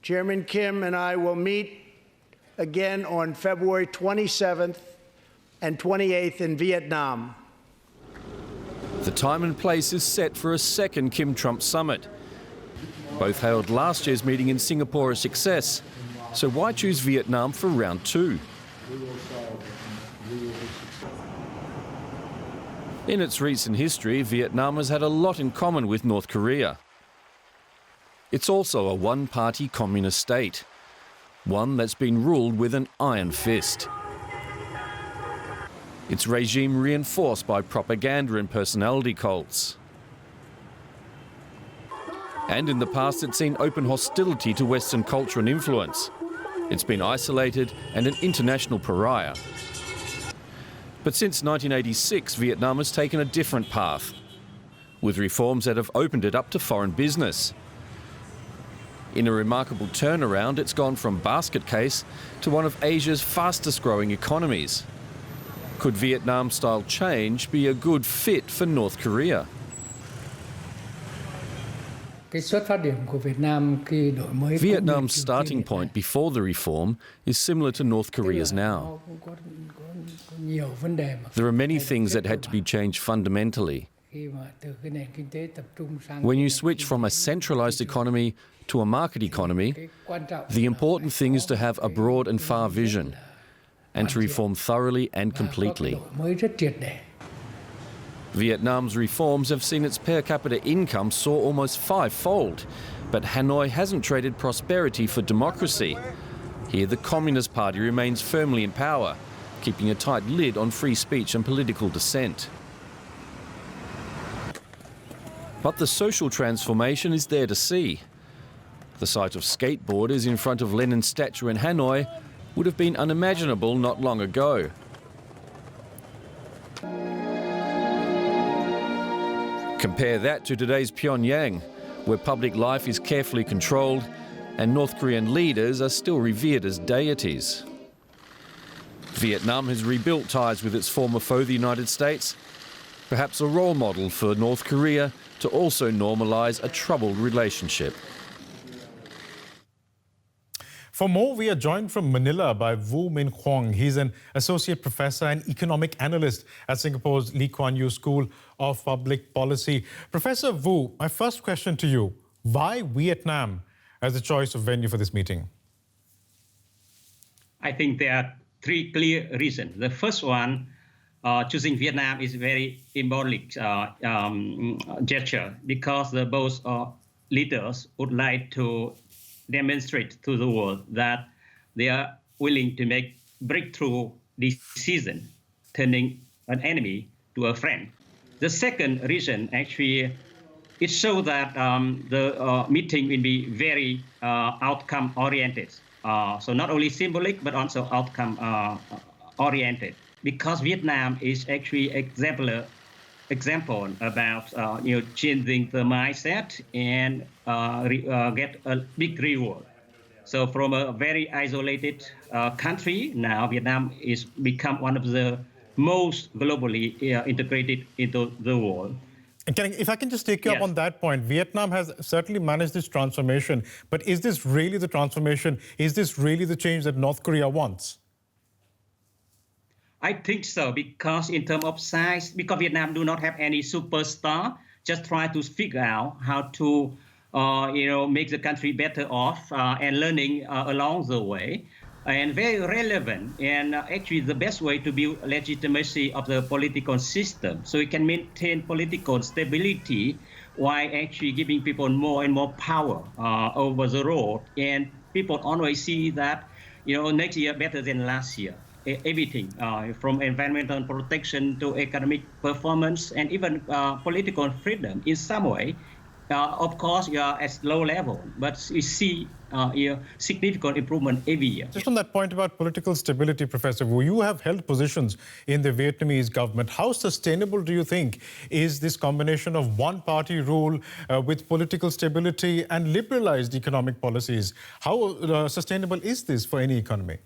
Chairman Kim and I will meet again on February 27th and 28th in Vietnam. The time and place is set for a second Kim-Trump summit. Both hailed last year's meeting in Singapore a success, so why choose Vietnam for round two? In its recent history, Vietnam has had a lot in common with North Korea. It's also a one-party communist state, one that's been ruled with an iron fist. Its regime reinforced by propaganda and personality cults. And in the past, it's seen open hostility to Western culture and influence. It's been isolated and an international pariah. But since 1986, Vietnam has taken a different path, with reforms that have opened it up to foreign business. In a remarkable turnaround, it's gone from basket case to one of Asia's fastest growing economies. Could Vietnam-style change be a good fit for North Korea? Vietnam's starting point before the reform is similar to North Korea's now. There are many things that had to be changed fundamentally. When you switch from a centralized economy to a market economy, the important thing is to have a broad and far vision and to reform thoroughly and completely. Vietnam's reforms have seen its per capita income soar almost five-fold, but Hanoi hasn't traded prosperity for democracy. Here, the Communist Party remains firmly in power, keeping a tight lid on free speech and political dissent. But the social transformation is there to see. The sight of skateboarders in front of Lenin's statue in Hanoi would have been unimaginable not long ago. Compare that to today's Pyongyang, where public life is carefully controlled and North Korean leaders are still revered as deities. Vietnam has rebuilt ties with its former foe, the United States, perhaps a role model for North Korea to also normalize a troubled relationship. For more, we are joined from Manila by Vu Minh Huong. He's an associate professor and economic analyst at Singapore's Lee Kuan Yew School of Public Policy. Professor Vu, my first question to you, why Vietnam as the choice of venue for this meeting? I think there are three clear reasons. The first one, choosing Vietnam is a very symbolic gesture because both leaders would like to demonstrate to the world that they are willing to make breakthrough decision, turning an enemy to a friend. The second reason, actually, it shows that the meeting will be very outcome-oriented. So not only symbolic, but also outcome-oriented. Because Vietnam is actually example about changing the mindset and get a big reward. So from a very isolated country, now Vietnam is become one of the most globally integrated into the world. And if I can just take you up on that point, Vietnam has certainly managed this transformation, but is this really the transformation? Is this really the change that North Korea wants? I think so, because in terms of size, because Vietnam do not have any superstar, just try to figure out how to, make the country better off and learning along the way, and very relevant. And actually, the best way to build legitimacy of the political system, so we can maintain political stability while actually giving people more and more power over the road. And people always see that, next year better than last year. Everything from environmental protection to economic performance and even political freedom in some way. Of course, you are at low level, but you see significant improvement every year. Just on that point about political stability, Professor Vu, you have held positions in the Vietnamese government. How sustainable do you think is this combination of one-party rule with political stability and liberalized economic policies? How sustainable is this for any economy?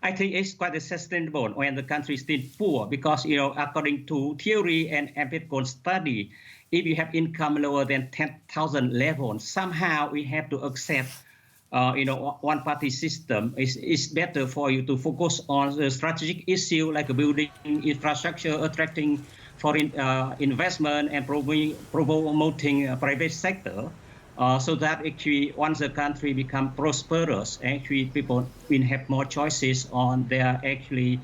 I think it's quite sustainable when the country is still poor because, according to theory and empirical study, if you have income lower than 10,000 level, somehow we have to accept one-party system. It's better for you to focus on the strategic issue like building infrastructure, attracting foreign investment, and promoting private sector, so that actually once the country becomes prosperous, actually people will have more choices on their actually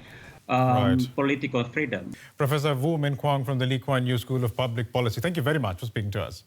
political freedom. Professor Woo Min Kwong from the Lee Kuan Yew School of Public Policy, thank you very much for speaking to us.